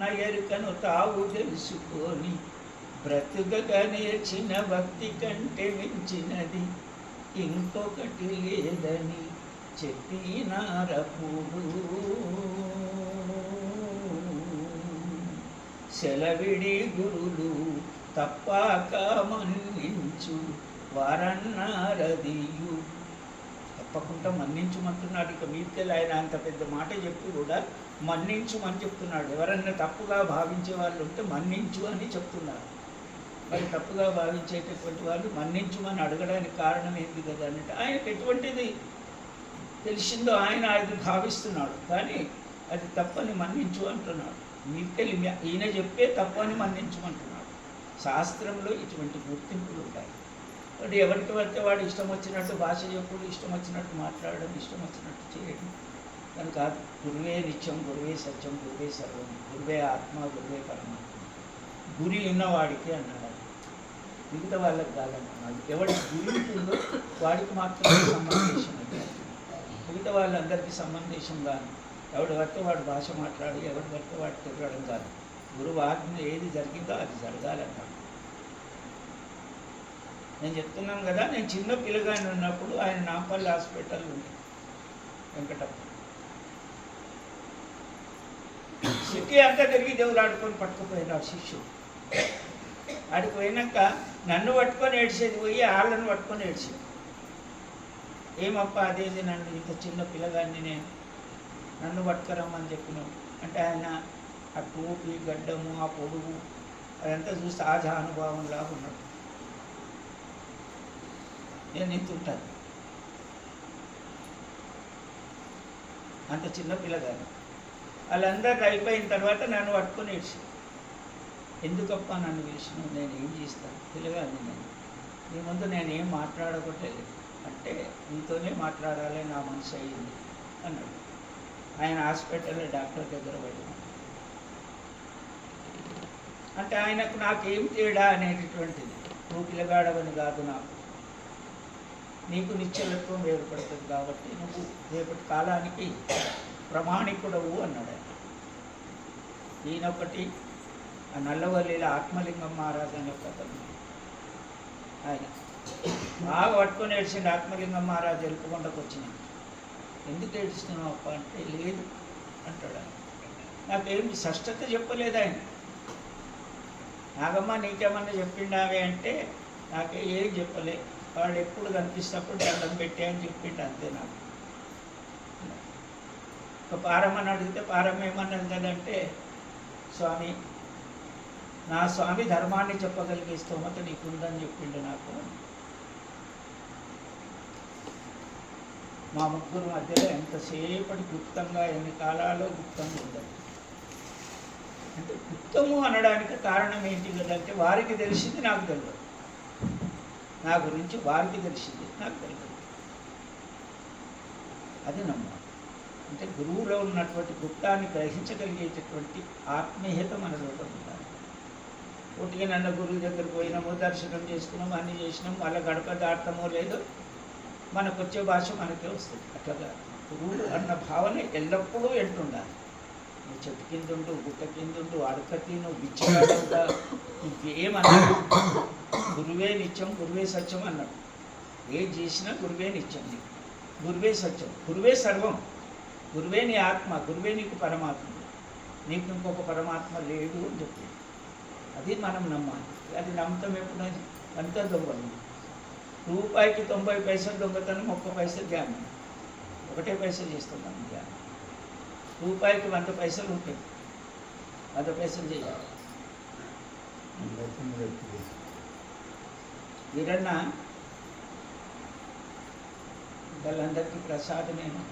ఉన్న ఎరుకను తావు తెలుసుకొని బ్రతుకగా నేర్చిన భక్తి కంటే మించినది ఇంకొకటి లేదని చెప్పినారపుడు. సెలవిడి గురులు తప్పాక మన్నించు వారన్నారదియు. తప్పకుండా మన్నించమంటున్నాడు. ఇక మీదకెళ్ళి ఆయన అంత పెద్ద మాట చెప్పి కూడా మన్నించుమని చెప్తున్నాడు. ఎవరన్నా తప్పుగా భావించే వాళ్ళు ఉంటే మన్నించు అని చెప్తున్నారు. మరి తప్పుగా భావించేటటువంటి వాళ్ళు మన్నించుమని అడగడానికి కారణం ఏంటి కదా అంటే ఆయనకు ఎటువంటిది తెలిసిందో ఆయన అది భావిస్తున్నాడు, కానీ అది తప్పని మన్నించు అంటున్నాడు. మీదకెళ్ళి ఈయన చెప్పే తప్పని మన్నించమంటున్నాడు. శాస్త్రంలో ఇటువంటి గుర్తింపులు ఉంటాయి. వాడు ఎవరికి పడితే వాడు ఇష్టం వచ్చినట్టు భాష చెప్పుడు, ఇష్టం వచ్చినట్టు మాట్లాడడం, ఇష్టం వచ్చినట్టు చేయడం అని కాదు. గురువే నిత్యం, గురువే సత్యం, గురువే సర్వం, గురువే ఆత్మ, గురువే పరమాత్మ. గురి ఉన్నవాడికి అన్నాడు, మిగతా వాళ్ళకి కాదన్నాడు. ఎవరికి గురి ఉంటుందో వాడికి మాత్రమే సంబంధేశం అది. మిగతా వాళ్ళందరికీ సంబంధేశం కాదు. ఎవడు పడితే వాడు భాష మాట్లాడి, ఎవడు పడితే వాడు తిరగడం కాదు. గురువు ఆజ్ఞ ఏది జరిగిందో అది జరగాలన్నాడు. నేను చెప్తున్నాను కదా, నేను చిన్న పిల్లగాని ఉన్నప్పుడు ఆయన నాంపల్లి హాస్పిటల్ ఉంది వెంకటప్ప. సిటీ అంతా తిరిగి దేవుడు ఆడుకొని పట్టుకుపోయినాడు శిష్యుడు. ఆడికి పోయినాక నన్ను పట్టుకొని ఏడ్చేది పోయి వాళ్ళని పట్టుకొని ఏడ్చేది. ఏమప్ప అదేది నన్ను ఇంత చిన్న పిల్లగాన్ని నేను నన్ను పట్టుకురమ్మని చెప్పినావు అంటే ఆయన ఆ టోపీ, గడ్డము, ఆ పొడుగు అదంతా చూసి సహజ అనుభవంలాగా ఉన్నాడు. నేను ఇంతుంటాను అంత చిన్న పిల్లగాని. వాళ్ళందరికీ అయిపోయిన తర్వాత నన్ను పట్టుకొని ఏడ్చి, ఎందుకప్ప నన్ను పిలిచినావు, నేను ఏం చేస్తాను పిల్లగాని, నేను నీ ముందు నేనేం మాట్లాడకూడలేదు అంటే నీతోనే మాట్లాడాలి నా మనసు అయ్యింది అన్నాడు. ఆయన హాస్పిటల్లో డాక్టర్ దగ్గర వెళ్ళినాడు. అంటే ఆయనకు నాకేం తేడా అనేటటువంటిది, నువ్వు పిల్లగాడవని కాదు, నాకు నీకు నిశ్చలత్వం ఏర్పడుతుంది కాబట్టి నువ్వు రేపటి కాలానికి ప్రమాణికుడవు అన్నాడు ఆయన. ఈయనొకటి ఆ నల్లవల్లిలో ఆత్మలింగం మహారాజు అనే కథను ఆయన బాగా పట్టుకొని ఏడ్చిండు. ఆత్మలింగం మహారాజు ఎలుపుకొండకు వచ్చినాడు. ఎందుకు ఏడుస్తున్నావు అప్ప అంటే లేదు అంటాడు ఆయన. నాకేమి స్పష్టత చెప్పలేదు ఆయన. నాగమ్మ నీకేమన్నా చెప్పిండావే అంటే నాకే ఏం చెప్పలే, వాడు ఎప్పుడు కనిపిస్తప్పుడు దండం పెట్టే అని చెప్పిండు అంతే. నాకు ఒక పారమ్మని అడిగితే పారమ్మ ఏమన్నది కదంటే, స్వామి నా స్వామి ధర్మాన్ని చెప్పగలిగే స్తోమత నీకుందని చెప్పిండు నాకు. మా ముగ్గురు మధ్యలో ఎంతసేపటి గుప్తంగా ఎన్ని కాలాల్లో గుప్తంగా ఉండదు. అంటే గుప్తము అనడానికి కారణం ఏంటి కదంటే వారికి తెలిసింది నాకు తెలియదు, నా గురించి వారికి తెలిసింది నాకు తెలియదు. అది నమ్మాలి. అంటే గురువులో ఉన్నటువంటి గుప్తాన్ని గ్రహించగలిగేటటువంటి ఆత్మీయత మనలో ఉండాలి. ఒకటిగా నన్న గురువు దగ్గరికి పోయినామో, దర్శనం చేసుకున్నాము, అన్నీ చేసినాము, వాళ్ళ గడప దాటమో లేదో మనకు వచ్చే భాష మనకే వస్తుంది. అట్లాగా గురువు అన్న భావన ఎల్లప్పుడూ ఎంటుండాలి. నువ్వు చెట్టు కింద ఉండు, గుట్ట కింద ఉండు, అడక తిను, బిచ్చగాడుగా, ఇంకేమన్నాడు, గురువే నిత్యం, గురువే సత్యం అన్నాడు. ఏది చేసినా గురువే నిత్యం, గురువే సత్యం, గురువే సర్వం, గురువే నీ ఆత్మ, గురువే నీకు పరమాత్మ, నీకు ఇంకొక పరమాత్మ లేడు అని చెప్పి అది మనం నమ్మాలి. అది నమ్మకం ఎప్పుడు అంతా దొంగలు. రూపాయికి 90 పైసలు దొంగతనం, 1 పైసలు ధ్యానం, 1 పైసలు చేస్తున్నాం ధ్యానం. రూపాయికి 100 పైసలు ఉంటాయి, 100 పైసలు చేయాలి. వీరన్న వాళ్ళందరికీ ప్రసాదమేమో